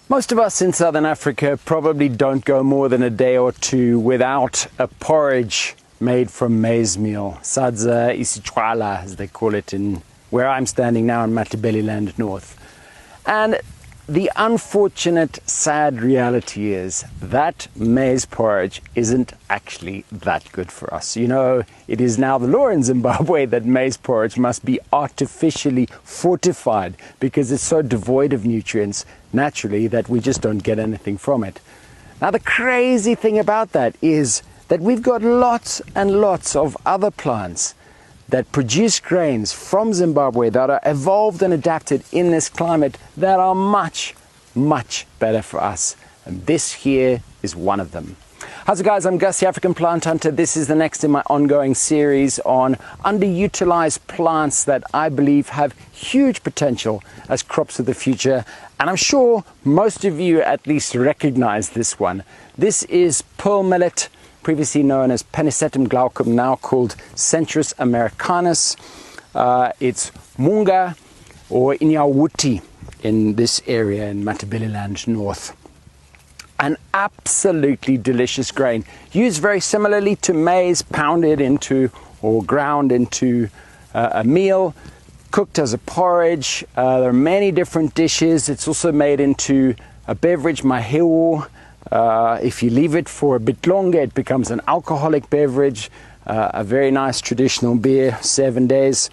Most of us in Southern Africa probably don't go more than a day or two without a porridge made from maize meal. Sadza isitshwala, as they call it in where I'm standing now in Matabeleland North. And the unfortunate, sad reality is that maize porridge isn't actually that good for us. You know, it is now the law in Zimbabwe that maize porridge must be artificially fortified because it's so devoid of nutrients naturally that we just don't get anything from it. Now, the crazy thing about that is that we've got lots and lots of other plants that produce grains from Zimbabwe that are evolved and adapted in this climate that are much, much better for us. And this here is one of them. How's it, guys? I'm Gus, the African Plant Hunter. This is the next in my ongoing series on underutilized plants that I believe have huge potential as crops of the future. And I'm sure most of you at least recognize this one. This is pearl millet, previously known as Penicetum glaucum, now called Centrus americanus. It's munga or inyawuti in this area in Matabeleland North. An absolutely delicious grain, used very similarly to maize, pounded into or ground into a meal, cooked as a porridge. There are many different dishes. It's also made into a beverage, mahewu. If you leave it for a bit longer, it becomes an alcoholic beverage, a very nice traditional beer, 7 days.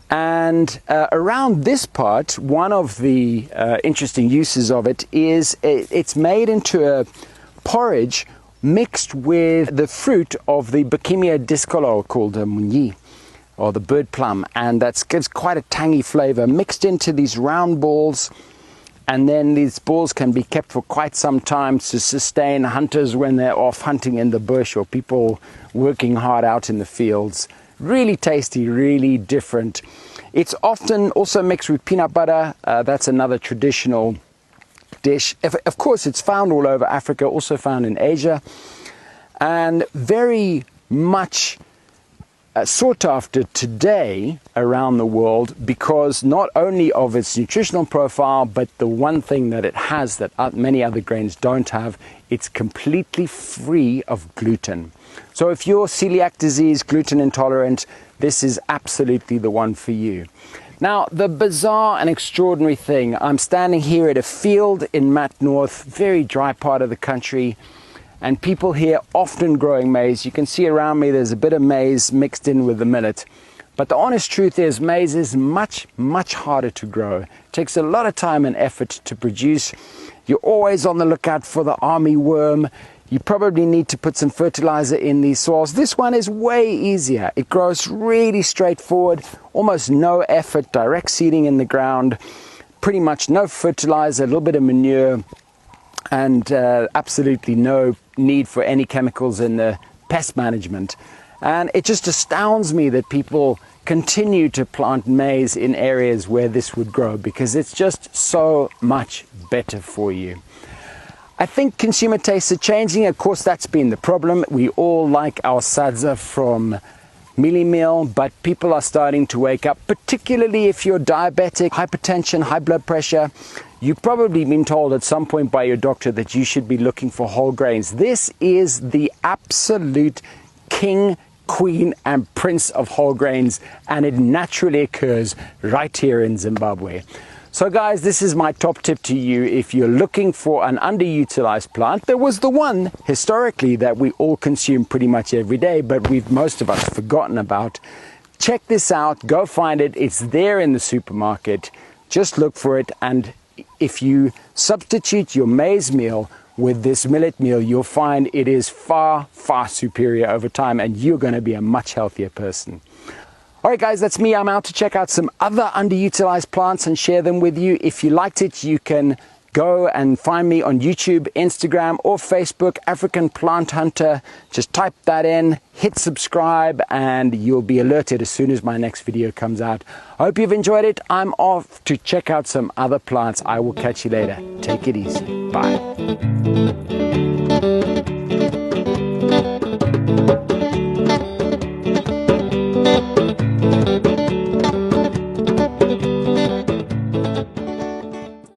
And around this part, one of the interesting uses of it is it's made into a porridge mixed with the fruit of the Bacchemia discolor called munyi, or the bird plum, and that gives quite a tangy flavor, mixed into these round balls. And then these balls can be kept for quite some time to sustain hunters when they're off hunting in the bush or people working hard out in the fields. Really tasty, really different. It's often also mixed with peanut butter. That's another traditional dish. Of course, it's found all over Africa, also found in Asia, and very much sought after today around the world because not only of its nutritional profile, but the one thing that it has that many other grains don't have, it's completely free of gluten. So if you're celiac disease, gluten intolerant, this is absolutely the one for you. Now, the bizarre and extraordinary thing, I'm standing here at a field in Mat North, very dry part of the country, and people here often growing maize. You can see around me there's a bit of maize mixed in with the millet. But the honest truth is maize is much, much harder to grow. It takes a lot of time and effort to produce. You're always on the lookout for the army worm. You probably need to put some fertilizer in these soils. This one is way easier. It grows really straightforward, almost no effort, direct seeding in the ground, pretty much no fertilizer, a little bit of manure, and absolutely no need for any chemicals in the pest management. And it just astounds me that people continue to plant maize in areas where this would grow because it's just so much better for you. I think consumer tastes are changing. Of course, that's been the problem. We all like our sadza from mealie meal, but people are starting to wake up, particularly if you're diabetic, hypertension, high blood pressure. You've probably been told at some point by your doctor that you should be looking for whole grains. This is the absolute king, queen, and prince of whole grains, and it naturally occurs right here in Zimbabwe. So guys, this is my top tip to you if you're looking for an underutilized plant. There was the one historically that we all consume pretty much every day, but most of us forgotten about. Check this out, go find it. It's there in the supermarket. Just look for it, and if you substitute your maize meal with this millet meal, you'll find it is far, far superior over time, and you're going to be a much healthier person. All right, guys, that's me. I'm out to check out some other underutilized plants and share them with you. If you liked it, you can go and find me on YouTube, Instagram, or Facebook, African Plant Hunter. Just type that in, hit subscribe, and you'll be alerted as soon as my next video comes out. I hope you've enjoyed it. I'm off to check out some other plants. I will catch you later. Take it easy. Bye.